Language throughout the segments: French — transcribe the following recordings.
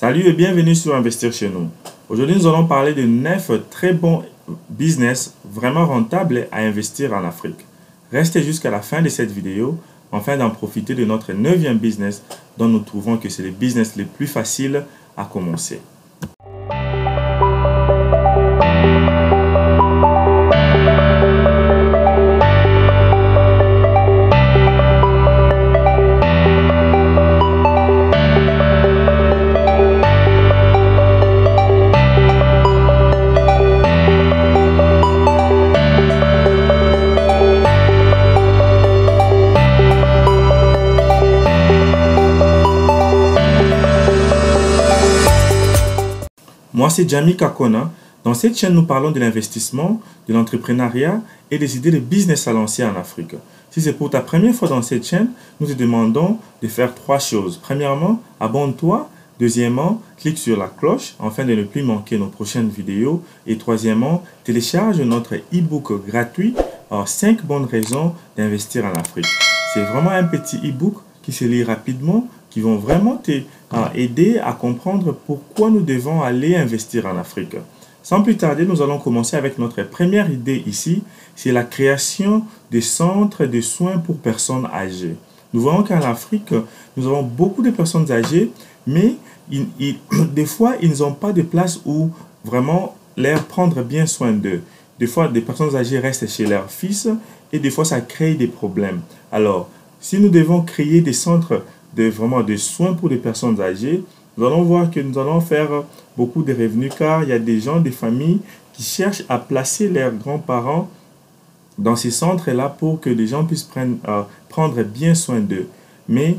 Salut et bienvenue sur Investir chez nous. Aujourd'hui, nous allons parler de 9 très bons business vraiment rentables à investir en Afrique. Restez jusqu'à la fin de cette vidéo afin d'en profiter de notre 9e business dont nous trouvons que c'est le business le plus facile à commencer. Moi, c'est Jamie Kakona. Dans cette chaîne, nous parlons de l'investissement, de l'entrepreneuriat et des idées de business à lancer en Afrique. Si c'est pour ta première fois dans cette chaîne, nous te demandons de faire 3 choses. Premièrement, abonne-toi. Deuxièmement, clique sur la cloche afin de ne plus manquer nos prochaines vidéos. Et troisièmement, télécharge notre e-book gratuit 5 bonnes raisons d'investir en Afrique. C'est vraiment un petit e-book qui se lit rapidement, qui vont vraiment t'aider à comprendre pourquoi nous devons aller investir en Afrique. Sans plus tarder, nous allons commencer avec notre première idée ici, c'est la création de centres de soins pour personnes âgées. Nous voyons qu'en Afrique, nous avons beaucoup de personnes âgées, mais des fois, ils n'ont pas de place où vraiment leur prendre bien soin d'eux. Des fois, des personnes âgées restent chez leurs fils et des fois, ça crée des problèmes. Alors, si nous devons créer des centres de soins pour les personnes âgées, nous allons voir que nous allons faire beaucoup de revenus car il y a des gens, des familles qui cherchent à placer leurs grands-parents dans ces centres-là pour que les gens puissent prendre bien soin d'eux. Mais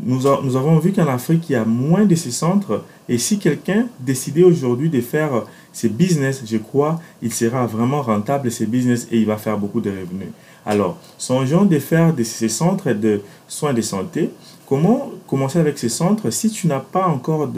nous avons vu qu'en Afrique, il y a moins de ces centres et si quelqu'un décidait aujourd'hui de faire ces business, je crois, il sera vraiment rentable ces business et il va faire beaucoup de revenus. Alors, songeons de faire ces centres de soins de santé. Comment commencer avec ces centres? Si tu n'as pas encore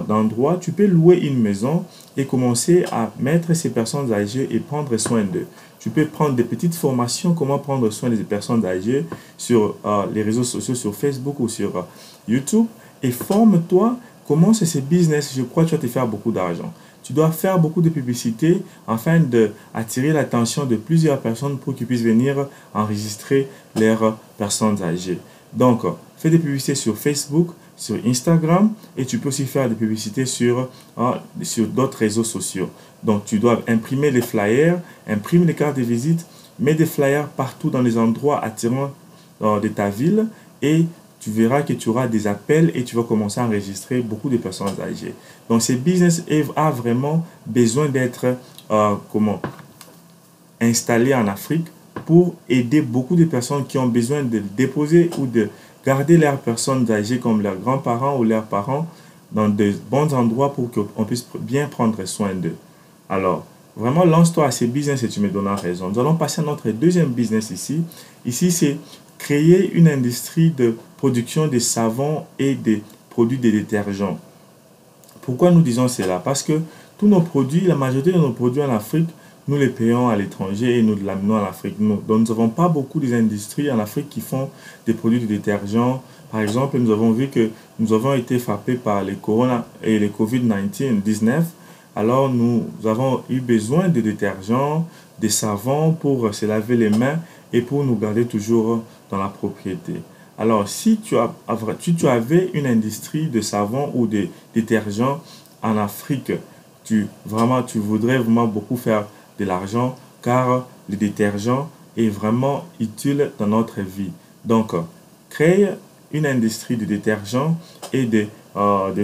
d'endroit, tu peux louer une maison et commencer à mettre ces personnes âgées et prendre soin d'eux. Tu peux prendre des petites formations, comment prendre soin des personnes âgées sur les réseaux sociaux, sur Facebook ou sur YouTube. Et forme-toi, commence ces business, je crois que tu vas te faire beaucoup d'argent. Tu dois faire beaucoup de publicité afin d'attirer l'attention de plusieurs personnes pour qu'ils puissent venir enregistrer leurs personnes âgées. Donc, fais des publicités sur Facebook, sur Instagram et tu peux aussi faire des publicités sur d'autres réseaux sociaux. Donc, tu dois imprimer les flyers, imprime les cartes de visite, mets des flyers partout dans les endroits attirants de ta ville et tu verras que tu auras des appels et tu vas commencer à enregistrer beaucoup de personnes âgées. Donc, ce business a vraiment besoin d'être installé en Afrique pour aider beaucoup de personnes qui ont besoin de déposer ou de garder leurs personnes âgées comme leurs grands-parents ou leurs parents dans de bons endroits pour qu'on puisse bien prendre soin d'eux. Alors, vraiment, lance-toi à ces business et tu me donneras raison. Nous allons passer à notre deuxième business ici. Ici, c'est créer une industrie de production de savons et de produits de détergents. Pourquoi nous disons cela? Parce que tous nos produits, la majorité de nos produits en Afrique, nous les payons à l'étranger et nous l'amenons en Afrique. Donc, nous n'avons pas beaucoup d'industries en Afrique qui font des produits de détergents. Par exemple, nous avons vu que nous avons été frappés par les Corona et les COVID-19. Alors, nous avons eu besoin de détergents, des savons pour se laver les mains et pour nous garder toujours dans la propriété. Alors, si tu avais une industrie de savon ou de détergents en Afrique, tu voudrais vraiment beaucoup faire de l'argent car le détergent est vraiment utile dans notre vie. Donc, crée une industrie de détergents et de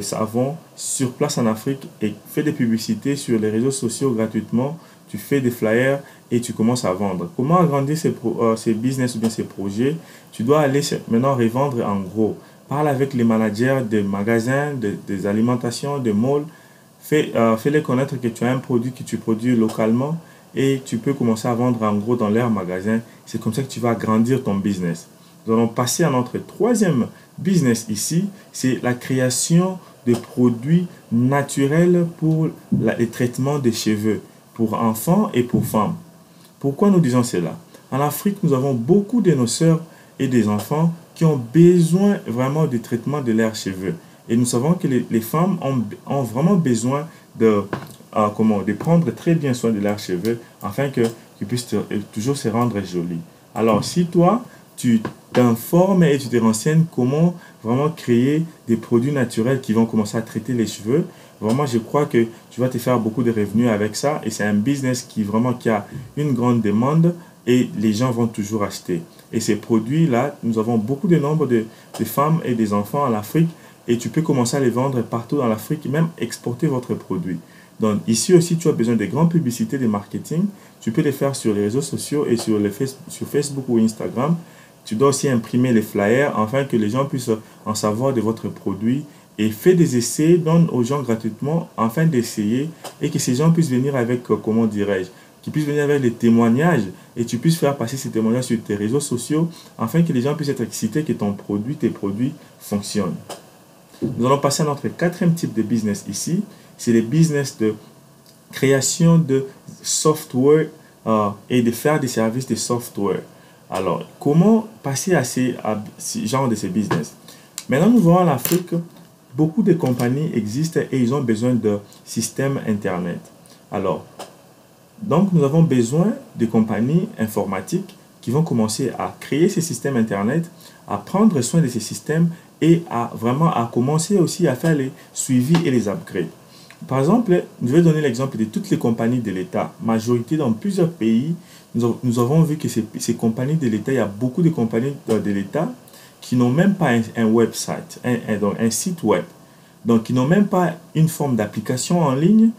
savon sur place en Afrique et fais des publicités sur les réseaux sociaux gratuitement. Tu fais des flyers et tu commences à vendre. Comment agrandir ces business ou bien ces projets? Tu dois aller maintenant revendre en gros. Parle avec les managers des magasins, des alimentations, des malls. Fais-les connaître que tu as un produit que tu produis localement et tu peux commencer à vendre en gros dans leurs magasins. C'est comme ça que tu vas agrandir ton business. Nous allons passer à notre troisième business ici. C'est la création de produits naturels pour les traitements des cheveux, pour enfants et pour femmes. Pourquoi nous disons cela? En Afrique, nous avons beaucoup de nos sœurs et des enfants qui ont besoin vraiment du traitement de leurs cheveux. Et nous savons que les femmes ont vraiment besoin de prendre très bien soin de leurs cheveux afin qu'ils puissent toujours se rendre jolis. Alors, si toi, tu t'informes et tu te renseignes comment vraiment créer des produits naturels qui vont commencer à traiter les cheveux, vraiment, je crois que tu vas te faire beaucoup de revenus avec ça et c'est un business qui a une grande demande et les gens vont toujours acheter. Et ces produits-là, nous avons beaucoup de nombre de femmes et des enfants en Afrique et tu peux commencer à les vendre partout dans l'Afrique, même exporter votre produit. Donc ici aussi, tu as besoin de grandes publicités, de marketing. Tu peux les faire sur les réseaux sociaux et sur Facebook ou Instagram. Tu dois aussi imprimer les flyers afin que les gens puissent en savoir de votre produit et fais des essais, donne aux gens gratuitement afin d'essayer et que ces gens puissent venir avec, comment dirais-je, qui puissent venir avec des témoignages et tu puisses faire passer ces témoignages sur tes réseaux sociaux afin que les gens puissent être excités que tes produits fonctionnent. Nous allons passer à notre quatrième type de business ici. C'est le business de création de software et de faire des services de software. Alors, comment passer à ce genre de ces business? Maintenant, nous voyons en Afrique, beaucoup de compagnies existent et ils ont besoin de systèmes Internet. Alors, donc, nous avons besoin de compagnies informatiques qui vont commencer à créer ces systèmes Internet, à prendre soin de ces systèmes et à commencer aussi à faire les suivis et les upgrades. Par exemple, je vais donner l'exemple de toutes les compagnies de l'État. Majorité dans plusieurs pays, nous avons vu que ces compagnies de l'État, il y a beaucoup de compagnies de l'État qui n'ont même pas un website, un site web. Donc, qui n'ont même pas une forme d'application en ligne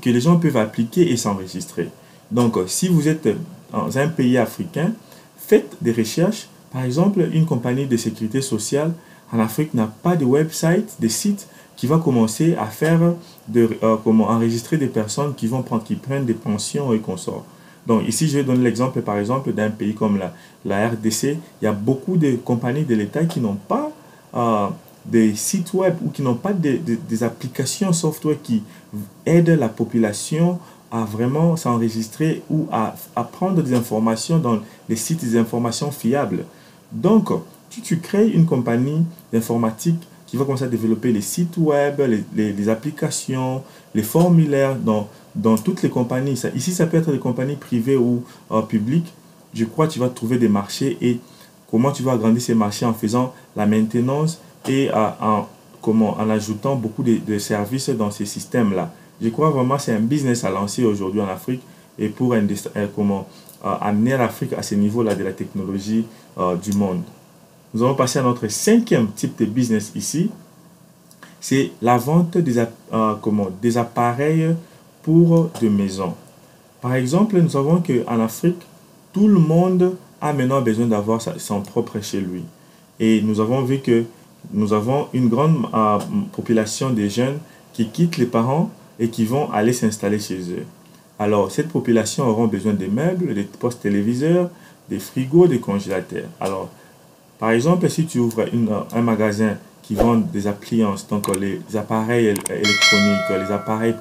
que les gens peuvent appliquer et s'enregistrer. Donc, si vous êtes dans un pays africain, faites des recherches. Par exemple, une compagnie de sécurité sociale en Afrique n'a pas de website, de site qui va commencer à faire enregistrer des personnes qui prennent des pensions et consorts. Donc ici, je vais donner l'exemple, par exemple, d'un pays comme la RDC. Il y a beaucoup de compagnies de l'État qui n'ont pas des sites web ou qui n'ont pas des applications software qui aident la population à vraiment s'enregistrer ou à prendre des informations dans les sites des informations fiables. Donc, tu crées une compagnie d'informatique qui va commencer à développer les sites web, les applications, les formulaires dans toutes les compagnies. Ici, ça peut être des compagnies privées ou publiques. Je crois que tu vas trouver des marchés et comment tu vas agrandir ces marchés en faisant la maintenance et en ajoutant beaucoup de services dans ces systèmes-là. Je crois vraiment que c'est un business à lancer aujourd'hui en Afrique et pour amener l'Afrique à ce niveau-là de la technologie du monde. Nous allons passer à notre cinquième type de business ici. C'est la vente des appareils pour de maisons. Par exemple, nous savons qu'en Afrique, tout le monde a maintenant besoin d'avoir son propre chez lui. Et nous avons vu que nous avons une grande population de jeunes qui quittent les parents et qui vont aller s'installer chez eux. Alors, cette population aura besoin des meubles, des postes téléviseurs, des frigos, des congélateurs. Alors, par exemple, si tu ouvres un magasin qui vend des appliances, donc les appareils électroniques, les appareils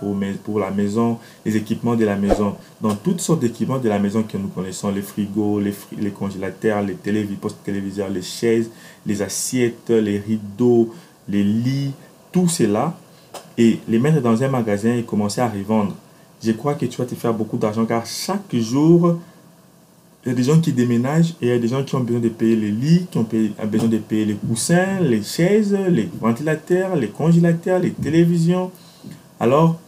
pour la maison, les équipements de la maison, donc toutes sortes d'équipements de la maison que nous connaissons, les frigos, les congélateurs, les postes téléviseurs, les chaises, les assiettes, les rideaux, les lits, tout cela, et les mettre dans un magasin et commencer à revendre. Je crois que tu vas te faire beaucoup d'argent car chaque jour, il y a des gens qui déménagent et il y a des gens qui ont besoin de payer les lits, qui ont besoin de payer les coussins, les chaises, les ventilateurs, les congélateurs, les télévisions. Alors,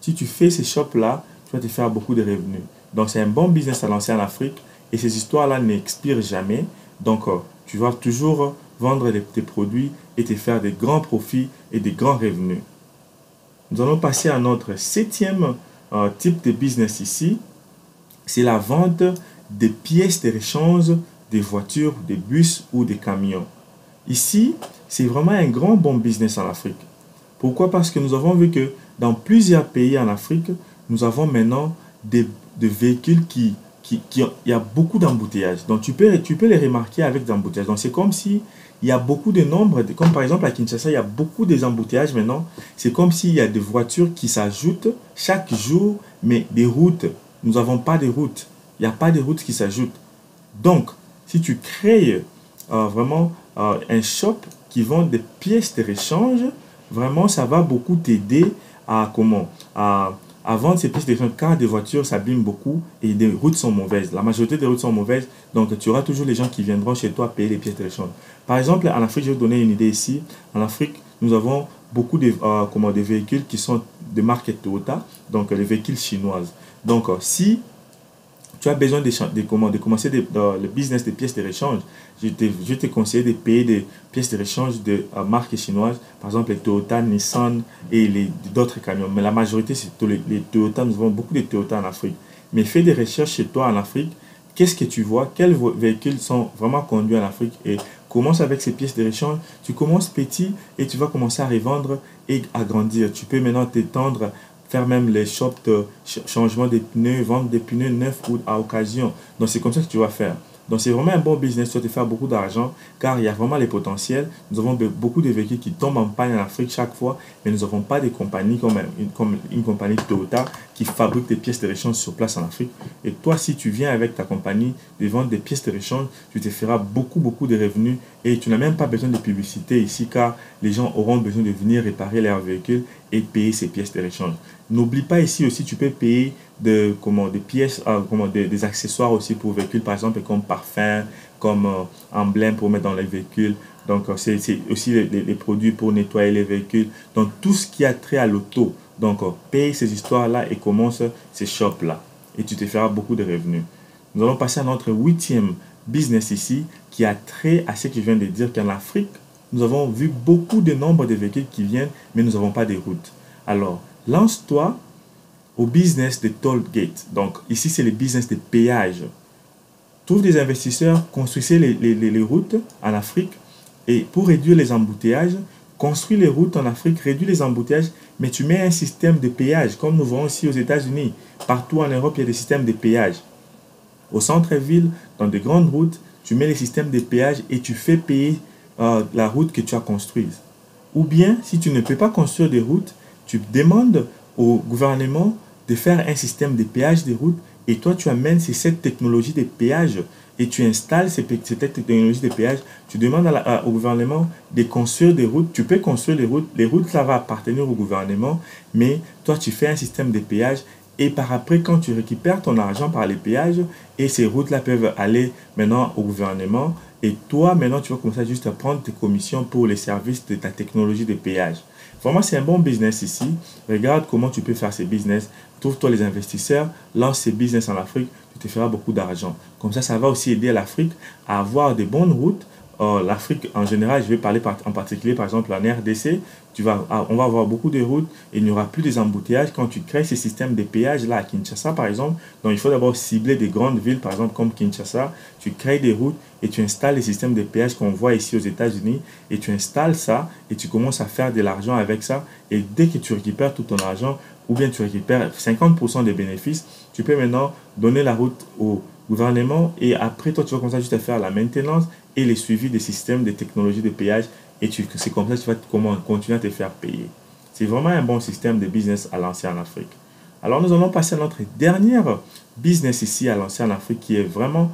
si tu fais ces shops-là, tu vas te faire beaucoup de revenus. Donc, c'est un bon business à lancer en Afrique et ces histoires-là n'expirent jamais. Donc, tu vas toujours vendre tes produits et te faire des grands profits et des grands revenus. Nous allons passer à notre septième type de business ici. C'est la vente des pièces de rechange des voitures, des bus ou des camions. Ici, c'est vraiment un grand bon business en Afrique. Pourquoi? Parce que nous avons vu que dans plusieurs pays en Afrique, nous avons maintenant des véhicules il y a beaucoup d'embouteillages. Donc, tu peux les remarquer avec des embouteillages. Donc, c'est comme si il y a beaucoup de nombres, comme par exemple à Kinshasa, il y a beaucoup d'embouteillages maintenant. C'est comme s'il y a des voitures qui s'ajoutent chaque jour, mais des routes, nous n'avons pas de routes. Il n'y a pas de routes qui s'ajoutent. Donc, si tu crées un shop qui vendent des pièces de rechange, vraiment, ça va beaucoup t'aider à comment à vendre ces pièces de rechange car des voitures s'abîment beaucoup et des routes sont mauvaises. La majorité des routes sont mauvaises, donc tu auras toujours les gens qui viendront chez toi payer les pièces de rechange. Par exemple, en Afrique, je vais vous donner une idée ici. En Afrique, nous avons beaucoup des véhicules qui sont de marque Toyota, donc les véhicules chinoises. Donc, si tu as besoin de commencer le business des pièces de rechange, je te conseille de payer des pièces de rechange de marques chinoises, par exemple les Toyota, Nissan et d'autres camions. Mais la majorité, c'est les Toyota. Nous avons beaucoup de Toyota en Afrique. Mais fais des recherches chez toi en Afrique. Qu'est-ce que tu vois? Quels véhicules sont vraiment conduits en Afrique? Et commence avec ces pièces de rechange. Tu commences petit et tu vas commencer à revendre et à grandir. Tu peux maintenant t'étendre, faire même les shops de changement des pneus, vendre des pneus neufs ou à occasion. Donc c'est comme ça que tu vas faire. Donc c'est vraiment un bon business, tu vas te faire beaucoup d'argent car il y a vraiment les potentiels. Nous avons beaucoup de véhicules qui tombent en panne en Afrique chaque fois, mais nous n'avons pas des compagnies comme une compagnie Toyota qui fabrique des pièces de rechange sur place en Afrique. Et toi, si tu viens avec ta compagnie de vendre des pièces de rechange, tu te feras beaucoup de revenus et tu n'as même pas besoin de publicité ici car les gens auront besoin de venir réparer leurs véhicules et payer ces pièces de rechange. N'oublie pas ici aussi, tu peux payer des pièces, des accessoires aussi pour véhicules, par exemple comme parfum, comme emblème pour mettre dans les véhicules. Donc c'est aussi les produits pour nettoyer les véhicules. Donc tout ce qui a trait à l'auto. Donc paye ces histoires-là et commence ces shops-là. Et tu te feras beaucoup de revenus. Nous allons passer à notre 8e business ici qui a trait à ce que je viens de dire qu'en Afrique, nous avons vu beaucoup de nombre de véhicules qui viennent, mais nous n'avons pas de routes. Alors, lance-toi au business de toll gate. Donc, ici, c'est le business de péage. Trouve des investisseurs, construisez les routes en Afrique et pour réduire les embouteillages, construis les routes en Afrique, réduis les embouteillages, mais tu mets un système de péage, comme nous voyons ici aux États-Unis. Partout en Europe, il y a des systèmes de péage. Au centre-ville, dans de grandes routes, tu mets les systèmes de péage et tu fais payer la route que tu as construite. Ou bien, si tu ne peux pas construire des routes, tu demandes au gouvernement de faire un système de péage des routes et toi, tu amènes cette technologie de péage et tu installes cette technologie de péage. Tu demandes au gouvernement de construire des routes. Tu peux construire les routes. Les routes, ça va appartenir au gouvernement, mais toi, tu fais un système de péage. Et par après, quand tu récupères ton argent par les péages, et ces routes-là peuvent aller maintenant au gouvernement, et toi, maintenant, tu vas commencer juste à prendre tes commissions pour les services de ta technologie de péage. Vraiment, c'est un bon business ici. Regarde comment tu peux faire ces business. Trouve-toi les investisseurs, lance ces business en Afrique, tu te feras beaucoup d'argent. Comme ça va aussi aider l'Afrique à avoir de bonnes routes. L'Afrique en général, je vais parler en particulier par exemple en RDC, on va avoir beaucoup de routes et il n'y aura plus des embouteillages quand tu crées ces systèmes de péage là à Kinshasa par exemple. Donc il faut d'abord cibler des grandes villes par exemple comme Kinshasa, tu crées des routes et tu installes les systèmes de péage qu'on voit ici aux États-Unis et tu installes ça et tu commences à faire de l'argent avec ça et dès que tu récupères tout ton argent ou bien tu récupères 50% des bénéfices, tu peux maintenant donner la route au gouvernement et après toi tu vas commencer juste à faire la maintenance et le suivi des systèmes de technologie de péage et c'est comme ça que tu vas continuer à te faire payer. C'est vraiment un bon système de business à lancer en Afrique. Alors nous allons passer à notre dernière business ici à lancer en Afrique qui est vraiment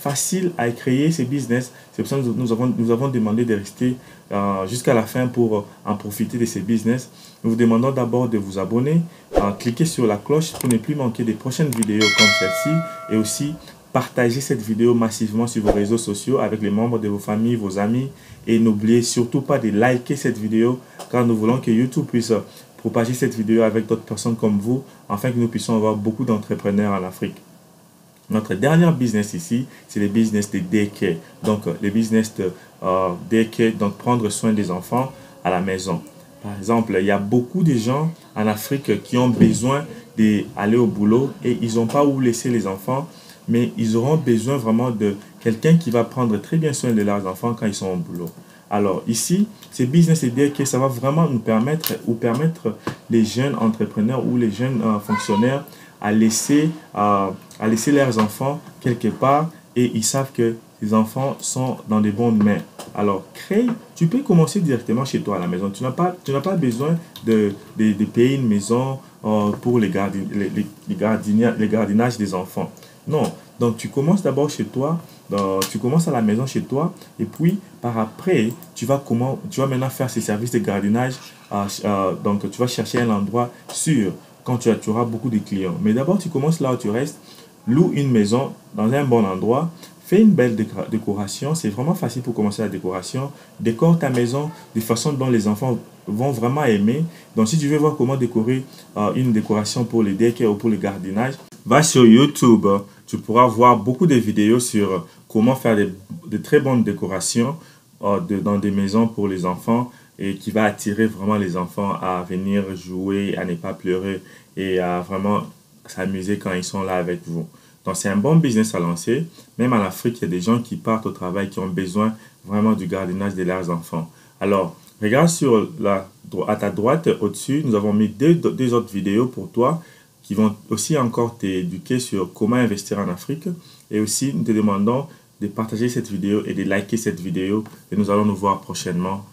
facile à créer ces business. C'est pour ça que nous avons demandé de rester jusqu'à la fin pour en profiter de ces business. Nous vous demandons d'abord de vous abonner, cliquer sur la cloche pour ne plus manquer des prochaines vidéos comme celle-ci et aussi partagez cette vidéo massivement sur vos réseaux sociaux avec les membres de vos familles, vos amis et n'oubliez surtout pas de liker cette vidéo car nous voulons que YouTube puisse propager cette vidéo avec d'autres personnes comme vous afin que nous puissions avoir beaucoup d'entrepreneurs en Afrique. Notre dernier business ici, c'est le business de daycare. Donc, le business de daycare, donc prendre soin des enfants à la maison. Par exemple, il y a beaucoup de gens en Afrique qui ont besoin d'aller au boulot et ils n'ont pas où laisser les enfants, mais ils auront besoin vraiment de quelqu'un qui va prendre très bien soin de leurs enfants quand ils sont au boulot. Alors ici, ce business de daycare, ça va vraiment nous permettre les jeunes entrepreneurs ou les jeunes fonctionnaires à laisser leurs enfants quelque part et ils savent que les enfants sont dans de bonnes mains. Alors, tu peux commencer directement chez toi à la maison. Tu n'as pas besoin de payer une maison pour les gardinages des enfants. Non, Donc, tu commences d'abord chez toi, tu commences à la maison chez toi, et puis par après, tu vas maintenant faire ces services de gardiennage. Donc, tu vas chercher un endroit sûr quand tu auras beaucoup de clients. Mais d'abord, tu commences là où tu restes, loue une maison dans un bon endroit, fais une belle décoration. C'est vraiment facile pour commencer la décoration. Décore ta maison de façon dont les enfants vont vraiment aimer. Donc, si tu veux voir comment décorer une décoration pour les daycare ou pour le gardiennage, va sur YouTube. Tu pourras voir beaucoup de vidéos sur comment faire de très bonnes décorations dans des maisons pour les enfants et qui va attirer vraiment les enfants à venir jouer, à ne pas pleurer et à vraiment s'amuser quand ils sont là avec vous. Donc, c'est un bon business à lancer. Même en Afrique, il y a des gens qui partent au travail qui ont besoin vraiment du gardiennage de leurs enfants. Alors, regarde à ta droite, au-dessus, nous avons mis deux autres vidéos pour toi qui vont aussi encore t'éduquer sur comment investir en Afrique. Et aussi, nous te demandons de partager cette vidéo et de liker cette vidéo. Et nous allons nous voir prochainement.